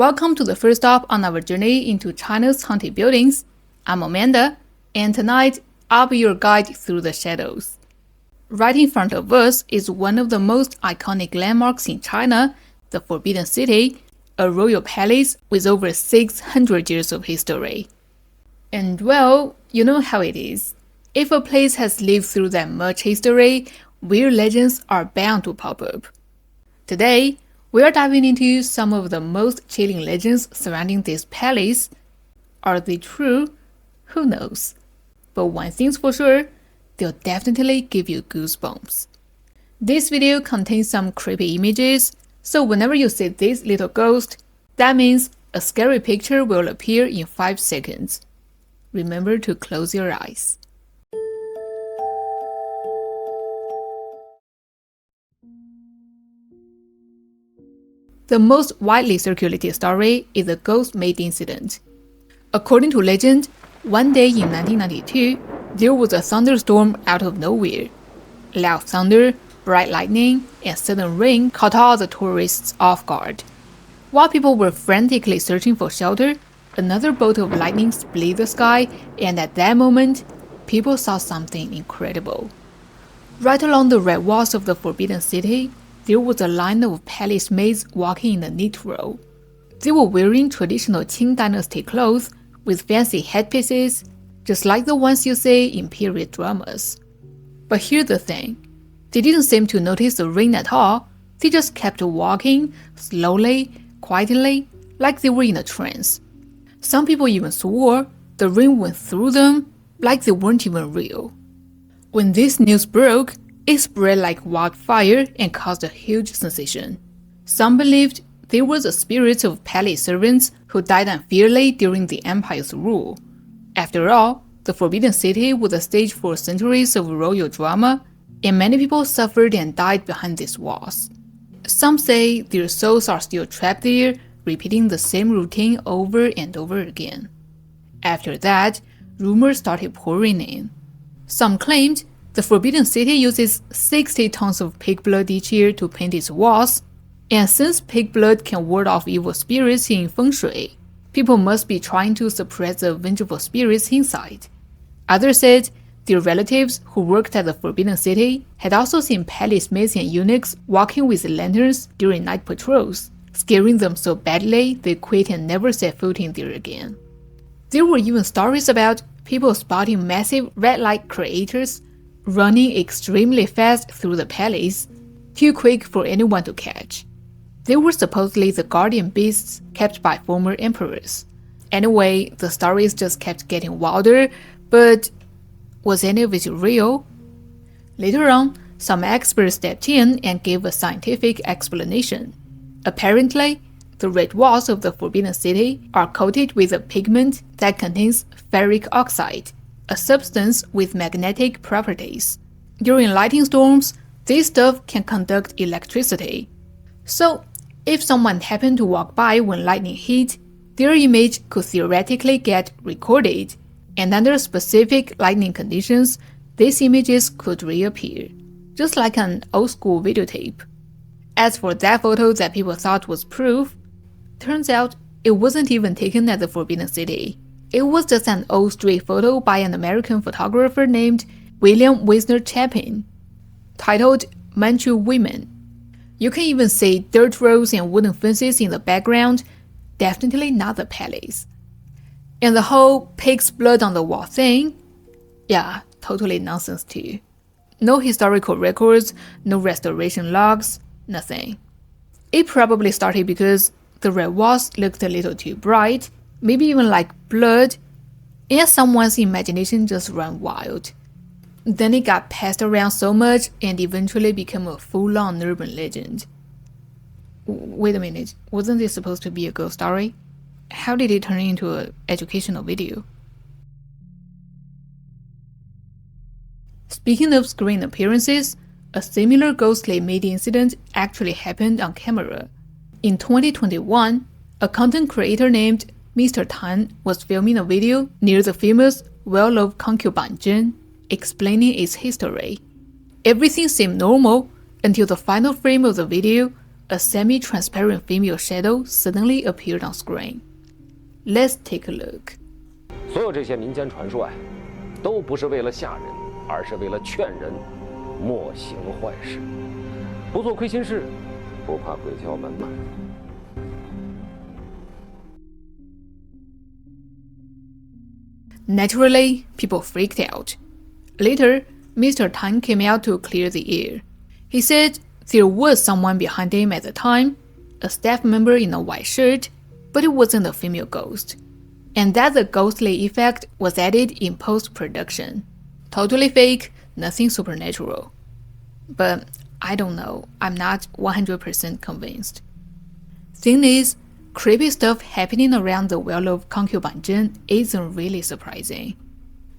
Welcome to the first stop on our journey into China's haunted buildings. I'm Amanda, and tonight I'll be your guide through the shadows. Right in front of us is one of the most iconic landmarks in China, the Forbidden City, a royal palace with over 600 years of history. And well, you know how it is. If a place has lived through that much history, weird legends are bound to pop up. Today, we are diving into some of the most chilling legends surrounding this palace. Are they true? Who knows? But one thing's for sure, they'll definitely give you goosebumps. This video contains some creepy images, so whenever you see this little ghost, that means a scary picture will appear in 5 seconds. Remember to close your eyes. The most widely circulated story is the Ghost Maid incident. According to legend, one day in 1992, there was a thunderstorm out of nowhere. Loud thunder, bright lightning, and sudden rain caught all the tourists off guard. While people were frantically searching for shelter, another bolt of lightning split the sky, and at that moment, people saw something incredible. Right along the red walls of the Forbidden City, there was a line of palace maids walking in a neat row. They were wearing traditional Qing dynasty clothes with fancy headpieces, just like the ones you see in period dramas. But here's the thing, they didn't seem to notice the rain at all. They just kept walking, slowly, quietly, like they were in a trance. Some people even swore the rain went through them, like they weren't even real. When this news broke, it spread like wildfire and caused a huge sensation. Some believed they were the spirits of palace servants who died unfairly during the empire's rule. After all, the Forbidden City was a stage for centuries of royal drama, and many people suffered and died behind these walls. Some say their souls are still trapped there, repeating the same routine over and over again. After that, rumors started pouring in. Some claimed the Forbidden City uses 60 tons of pig blood each year to paint its walls, and since pig blood can ward off evil spirits in feng shui, people must be trying to suppress the vengeful spirits inside. Others said their relatives who worked at the Forbidden City had also seen palace maids and eunuchs walking with lanterns during night patrols, scaring them so badly they quit and never set foot in there again. There were even stories about people spotting massive red light creators running extremely fast through the palace, too quick for anyone to catch. They were supposedly the guardian beasts kept by former emperors. Anyway, the stories just kept getting wilder, but was any of it real? Later on, some experts stepped in and gave a scientific explanation. Apparently, the red walls of the Forbidden City are coated with a pigment that contains ferric oxide, a substance with magnetic properties. During lightning storms, this stuff can conduct electricity. So, if someone happened to walk by when lightning hit, their image could theoretically get recorded, and under specific lightning conditions, these images could reappear, just like an old-school videotape. As for that photo that people thought was proof, turns out it wasn't even taken at the Forbidden City. It was just an old street photo by an American photographer named William Wisner Chapin, titled Manchu Women. You can even see dirt roads and wooden fences in the background, definitely not the palace. And the whole pig's blood on the wall thing? Yeah, totally nonsense too. No historical records, no restoration logs, nothing. It probably started because the red walls looked a little too bright, maybe even like blood, and someone's imagination just ran wild. Then it got passed around so much and eventually became a full-on urban legend. Wait a minute, wasn't this supposed to be a ghost story? How did it turn into an educational video? Speaking of screen appearances, a similar ghostly maid incident actually happened on camera. In 2021, a content creator named Mr. Tan was filming a video near the famous well-loved concubine Zhen, explaining its history. Everything seemed normal until the final frame of the video, a semi-transparent female shadow suddenly appeared on screen. Let's take a look. 所有这些民间传说啊，都不是为了吓人，而是为了劝人莫行坏事，不做亏心事，不怕鬼敲门嘛。Naturally, people freaked out. Later, Mr. Tan came out to clear the air. He said there was someone behind him at the time, a staff member in a white shirt, but it wasn't a female ghost, and that the ghostly effect was added in post-production. Totally fake, nothing supernatural. But I don't know, I'm not 100% convinced. Thing is, creepy stuff happening around the well of Concubine Zhen isn't really surprising.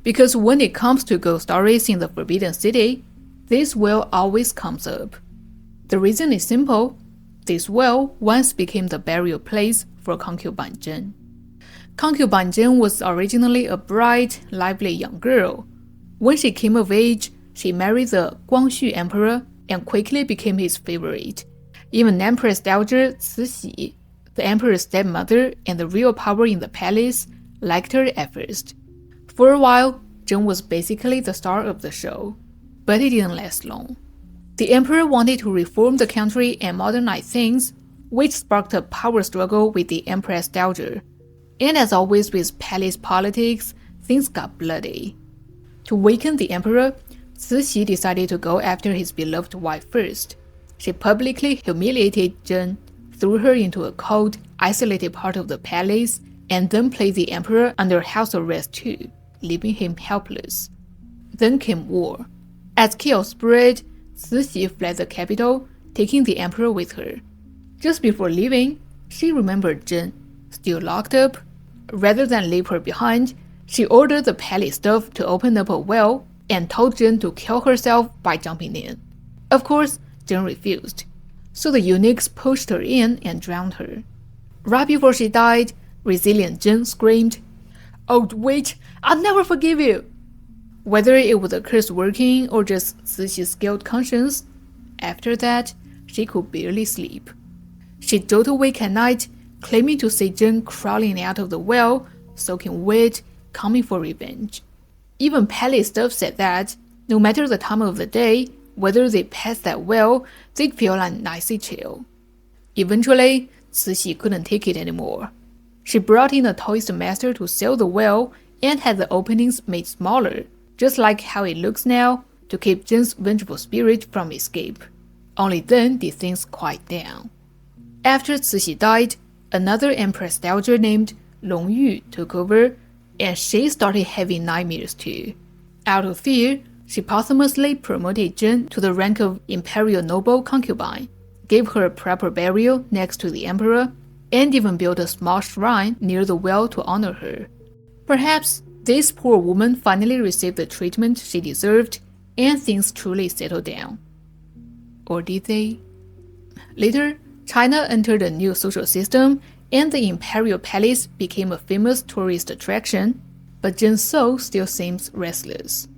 Because when it comes to ghost stories in the Forbidden City, this well always comes up. The reason is simple. This well once became the burial place for Concubine Zhen. Concubine Zhen was originally a bright, lively young girl. When she came of age, she married the Guangxu Emperor and quickly became his favorite. Even Empress Dowager Cixi, the emperor's stepmother and the real power in the palace, liked her at first. For a while, Zhen was basically the star of the show, but it didn't last long. The emperor wanted to reform the country and modernize things, which sparked a power struggle with the Empress Dowager. And as always with palace politics, things got bloody. To weaken the emperor, Cixi decided to go after his beloved wife first. She publicly humiliated Zhen, threw her into a cold, isolated part of the palace, and then placed the emperor under house arrest too, leaving him helpless. Then came war. As chaos spread, Cixi fled the capital, taking the emperor with her. Just before leaving, she remembered Zhen, still locked up. Rather than leave her behind, she ordered the palace staff to open up a well and told Zhen to kill herself by jumping in. Of course, Zhen refused, so the eunuchs pushed her in and drowned her. Right before she died, resilient Zhen screamed, "Old witch, I'll never forgive you!" Whether it was a curse working or just Cixi's guilt conscience, after that, she could barely sleep. She jolted awake at night, claiming to see Zhen crawling out of the well, soaking wet, coming for revenge. Even palace staff said that, no matter the time of the day, whether they passed that well, they'd feel nicely chill. Eventually, Cixi couldn't take it anymore. She brought in a tourist master to seal the well and had the openings made smaller, just like how it looks now, to keep Zhen's vengeful spirit from escape. Only then did things quiet down. After Cixi died, another Empress Dowager named Long Yu took over, and she started having nightmares too. Out of fear, she posthumously promoted Zhen to the rank of imperial noble concubine, gave her a proper burial next to the emperor, and even built a small shrine near the well to honor her. Perhaps this poor woman finally received the treatment she deserved, and things truly settled down. Or did they? Later, China entered a new social system, and the imperial palace became a famous tourist attraction, but Zhen's soul still seems restless.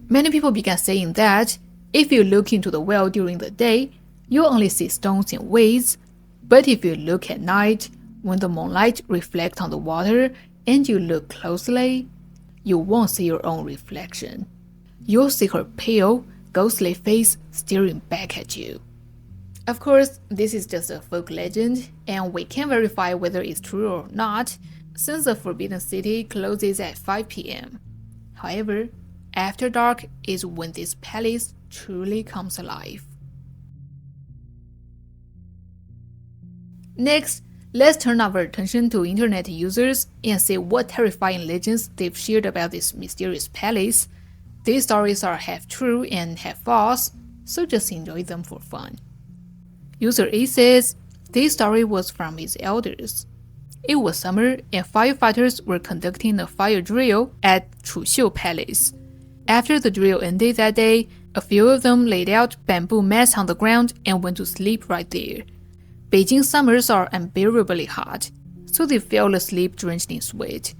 Many people began saying that if you look into the well during the day, you'll only see stones and weeds, but if you look at night, when the moonlight reflects on the water and you look closely, you won't see your own reflection. You'll see her pale, ghostly face staring back at you. Of course, this is just a folk legend, and we can't verify whether it's true or not, since the Forbidden City closes at 5 p.m. However, after dark is when this palace truly comes alive. Next, let's turn our attention to internet users and see what terrifying legends they've shared about this mysterious palace. These stories are half true and half false, so just enjoy them for fun. User A says this story was from his elders. It was summer and firefighters were conducting a fire drill at Chuxiu Palace. After the drill ended that day, a few of them laid out bamboo mats on the ground and went to sleep right there. Beijing summers are unbearably hot, so they fell asleep drenched in sweat.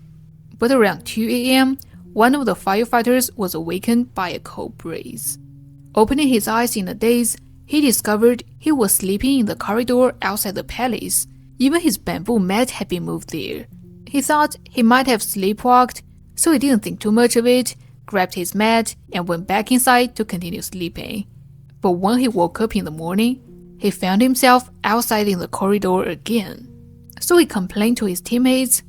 But around 2 a.m., one of the firefighters was awakened by a cold breeze. Opening his eyes in a daze, he discovered he was sleeping in the corridor outside the palace. Even his bamboo mat had been moved there. He thought he might have sleepwalked, so he didn't think too much of it, grabbed his mat, and went back inside to continue sleeping. But when he woke up in the morning, he found himself outside in the corridor again. So he complained to his teammates,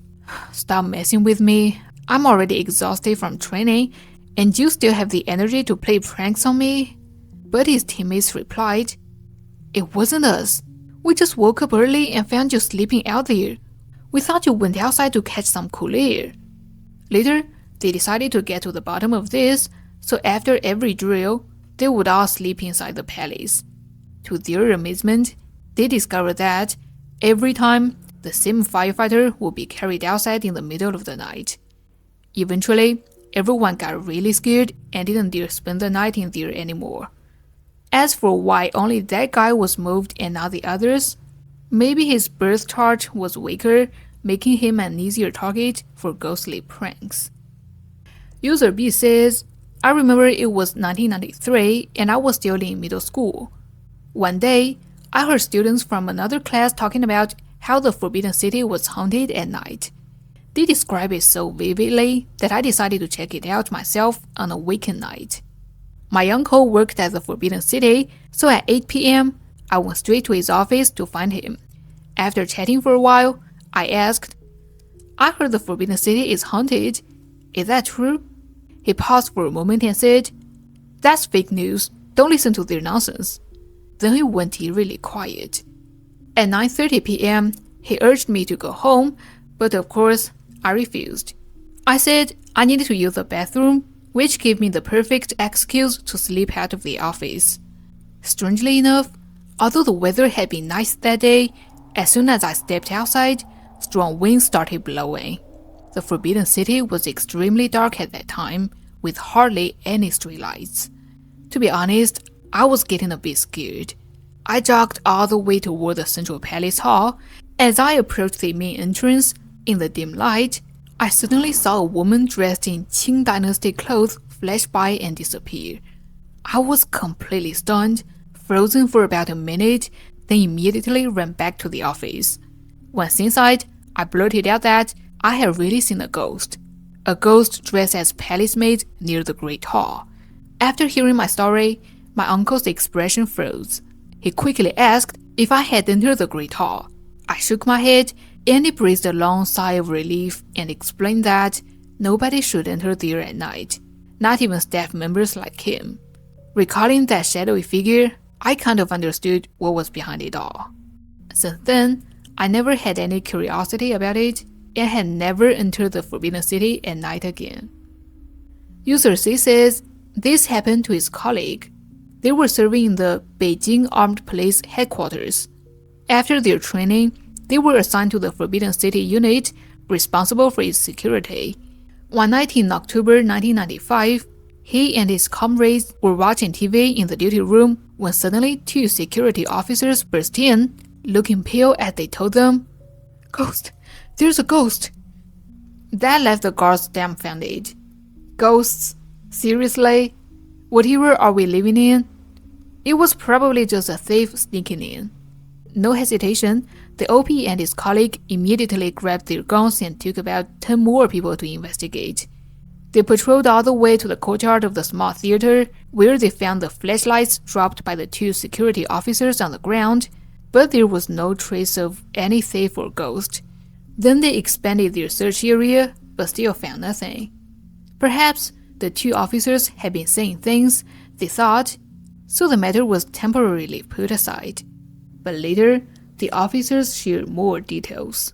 "Stop messing with me. I'm already exhausted from training, and you still have the energy to play pranks on me?" But his teammates replied, "It wasn't us. We just woke up early and found you sleeping out there. We thought you went outside to catch some cool air." Later, they decided to get to the bottom of this, so after every drill, they would all sleep inside the palace. To their amazement, they discovered that every time, the same firefighter would be carried outside in the middle of the night. Eventually, everyone got really scared and didn't dare spend the night in there anymore. As for why only that guy was moved and not the others, maybe his birth chart was weaker, making him an easier target for ghostly pranks. User B says, "I remember it was 1993 and I was still in middle school. One day, I heard students from another class talking about how the Forbidden City was haunted at night. They described it so vividly that I decided to check it out myself on a weekend night. My uncle worked at the Forbidden City, so at 8 p.m., I went straight to his office to find him. After chatting for a while, I asked, 'I heard the Forbidden City is haunted. Is that true?' He paused for a moment and said, 'That's fake news. Don't listen to their nonsense.' Then he went eerily quiet. At 9:30 p.m., he urged me to go home, but of course, I refused. I said I needed to use the bathroom, which gave me the perfect excuse to slip out of the office. Strangely enough, although the weather had been nice that day, as soon as I stepped outside, strong winds started blowing. The Forbidden City was extremely dark at that time, with hardly any streetlights. To be honest, I was getting a bit scared. I jogged all the way toward the Central Palace Hall. As I approached the main entrance, in the dim light, I suddenly saw a woman dressed in Qing Dynasty clothes flash by and disappear. I was completely stunned, frozen for about a minute, then immediately ran back to the office. Once inside, I blurted out that I had really seen a ghost dressed as palace maid near the Great Hall. After hearing my story, my uncle's expression froze. He quickly asked if I had entered the Great Hall. I shook my head, and he breathed a long sigh of relief and explained that nobody should enter there at night, not even staff members like him. Recalling that shadowy figure, I kind of understood what was behind it all. Since then, I never had any curiosity about it and had never entered the Forbidden City at night again. User C says this happened to his colleague. They were serving in the Beijing Armed Police headquarters. After their training, they were assigned to the Forbidden City unit responsible for its security. One night in October 1995, he and his comrades were watching TV in the duty room when suddenly two security officers burst in, looking pale as they told them, "Ghost! There's a ghost!" That left the guards dumbfounded. Ghosts? Seriously? What era are we living in? It was probably just a thief sneaking in. No hesitation, the OP and his colleague immediately grabbed their guns and took about 10 more people to investigate. They patrolled all the way to the courtyard of the small theater, where they found the flashlights dropped by the two security officers on the ground, but there was no trace of any thief or ghost. Then they expanded their search area, but still found nothing. Perhaps the two officers had been saying things, they thought, so the matter was temporarily put aside. But later, the officers shared more details.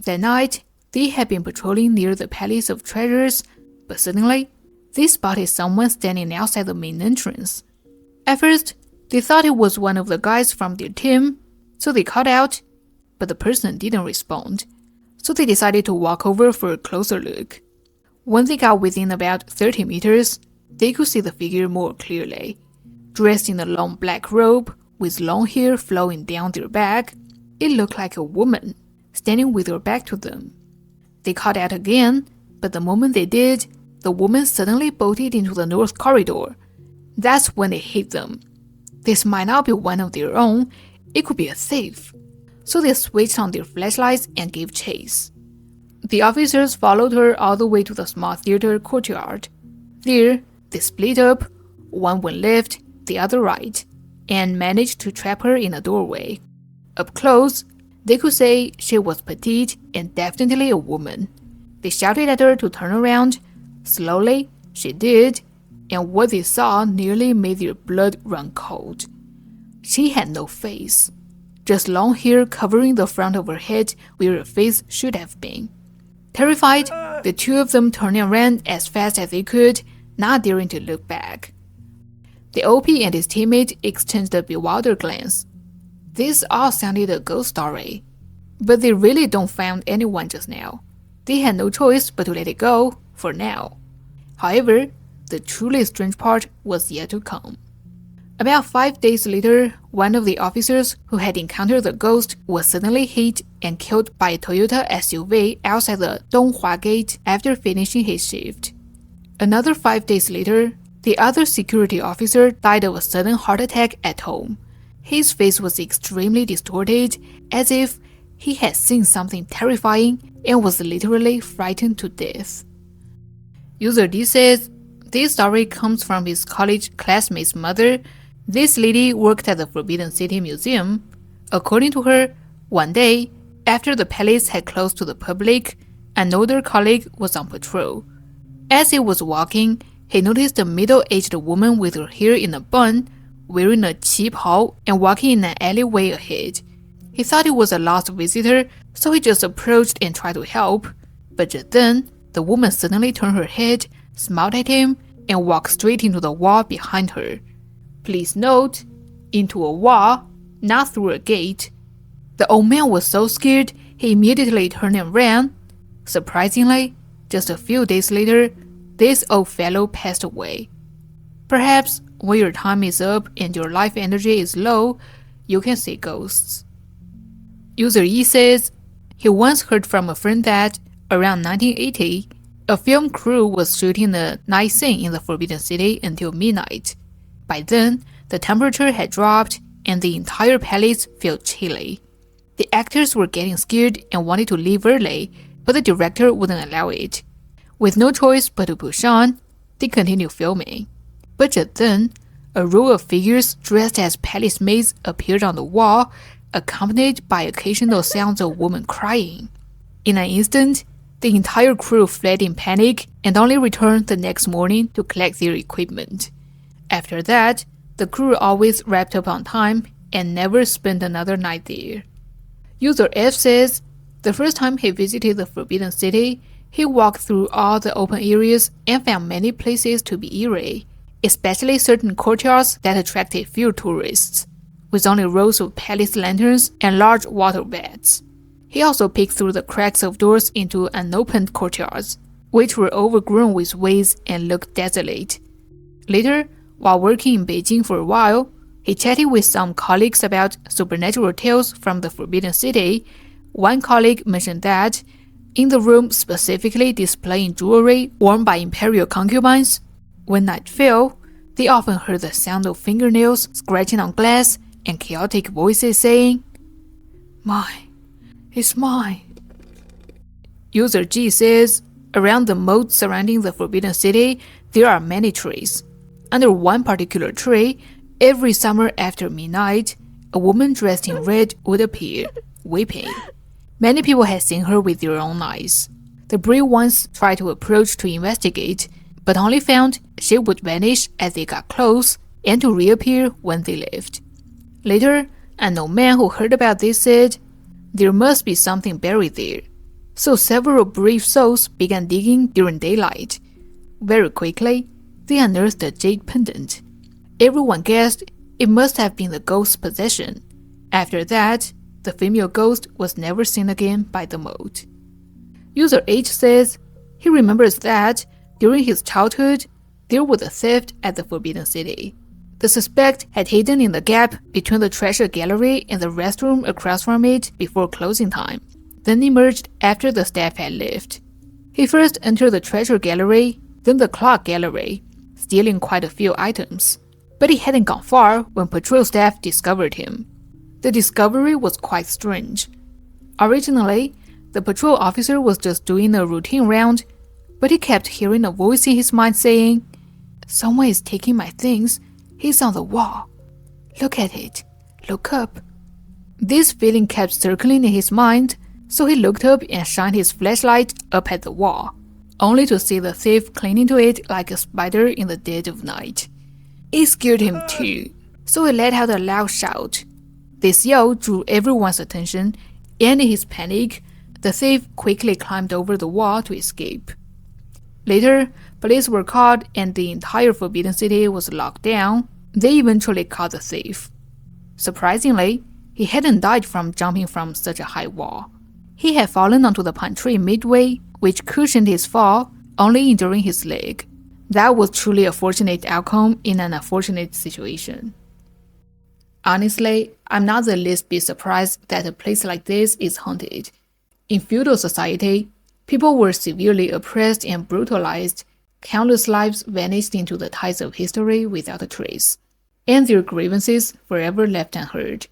That night, they had been patrolling near the Palace of Treasures, but suddenly, they spotted someone standing outside the main entrance. At first, they thought it was one of the guys from their team, so they called out, but the person didn't respond, so they decided to walk over for a closer look. When they got within about 30 meters, they could see the figure more clearly. Dressed in a long black robe, with long hair flowing down their back, it looked like a woman, standing with her back to them. They called out again, but the moment they did, the woman suddenly bolted into the north corridor. That's when it hit them. This might not be one of their own, it could be a thief. So they switched on their flashlights and gave chase. The officers followed her all the way to the small theater courtyard. There, they split up, one went left, the other right, and managed to trap her in a doorway. Up close, they could say she was petite and definitely a woman. They shouted at her to turn around. Slowly, she did, and what they saw nearly made their blood run cold. She had no face, just long hair covering the front of her head where her face should have been. Terrified, the two of them turned and ran as fast as they could, not daring to look back. The OP and his teammate exchanged a bewildered glance. This all sounded a ghost story, but they really don't find anyone just now. They had no choice but to let it go, for now. However, the truly strange part was yet to come. About 5 days later, one of the officers who had encountered the ghost was suddenly hit and killed by a Toyota SUV outside the Donghua Gate after finishing his shift. Another 5 days later, the other security officer died of a sudden heart attack at home. His face was extremely distorted, as if he had seen something terrifying and was literally frightened to death. User D says, this story comes from his college classmate's mother. This lady worked at the Forbidden City Museum. According to her, one day, after the palace had closed to the public, an older colleague was on patrol. As he was walking, he noticed a middle-aged woman with her hair in a bun, wearing a qipao and walking in an alleyway ahead. He thought it was a lost visitor, so he just approached and tried to help. But just then, the woman suddenly turned her head, smiled at him, and walked straight into the wall behind her. Please note, into a wall, not through a gate. The old man was so scared, he immediately turned and ran. Surprisingly, just a few days later, this old fellow passed away. Perhaps when your time is up and your life energy is low, you can see ghosts. User E says, he once heard from a friend that, around 1980, a film crew was shooting a night scene in the Forbidden City until midnight. By then, the temperature had dropped and the entire palace felt chilly. The actors were getting scared and wanted to leave early, but the director wouldn't allow it. With no choice but to push on, they continued filming. But just then, a row of figures dressed as palace maids appeared on the wall, accompanied by occasional sounds of women crying. In an instant, the entire crew fled in panic and only returned the next morning to collect their equipment. After that, the crew always wrapped up on time and never spent another night there. User F says, the first time he visited the Forbidden City, he walked through all the open areas and found many places to be eerie, especially certain courtyards that attracted few tourists, with only rows of palace lanterns and large water beds. He also peeked through the cracks of doors into unopened courtyards, which were overgrown with weeds and looked desolate. Later, while working in Beijing for a while, he chatted with some colleagues about supernatural tales from the Forbidden City. One colleague mentioned that, in the room specifically displaying jewelry worn by imperial concubines, when night fell, they often heard the sound of fingernails scratching on glass and chaotic voices saying, "Mine, it's mine." User G says, around the moat surrounding the Forbidden City, there are many trees. Under one particular tree, every summer after midnight, a woman dressed in red would appear, weeping. Many people had seen her with their own eyes. The brave ones tried to approach to investigate, but only found she would vanish as they got close and to reappear when they left. Later, an old man who heard about this said, there must be something buried there. So several brave souls began digging during daylight. Very quickly, they unearthed a jade pendant. Everyone guessed it must have been the ghost's possession. After that, the female ghost was never seen again by the moat. User H says he remembers that, during his childhood, there was a theft at the Forbidden City. The suspect had hidden in the gap between the treasure gallery and the restroom across from it before closing time, then emerged after the staff had left. He first entered the treasure gallery, then the clock gallery, stealing quite a few items. But he hadn't gone far when patrol staff discovered him. The discovery was quite strange. Originally, the patrol officer was just doing a routine round, but he kept hearing a voice in his mind saying, "Someone is taking my things. He's on the wall. Look at it. Look up." This feeling kept circling in his mind, so he looked up and shined his flashlight up at the wall, only to see the thief clinging to it like a spider in the dead of night. It scared him too, so he let out a loud shout. This yell drew everyone's attention, and in his panic, the thief quickly climbed over the wall to escape. Later, police were called and the entire Forbidden City was locked down. They eventually caught the thief. Surprisingly, he hadn't died from jumping from such a high wall. He had fallen onto the pine tree midway, which cushioned his fall, only injuring his leg. That was truly a fortunate outcome in an unfortunate situation. Honestly, I'm not the least bit surprised that a place like this is haunted. In feudal society, people were severely oppressed and brutalized. Countless lives vanished into the tides of history without a trace, and their grievances forever left unheard.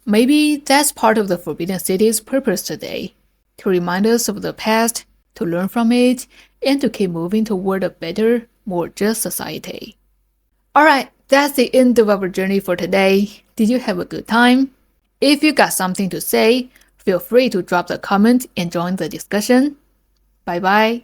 Maybe that's part of the Forbidden City's purpose today, to remind us of the past, to learn from it, and to keep moving toward a better, more just society. Alright, that's the end of our journey for today. Did you have a good time? If you got something to say, feel free to drop a comment and join the discussion. Bye bye.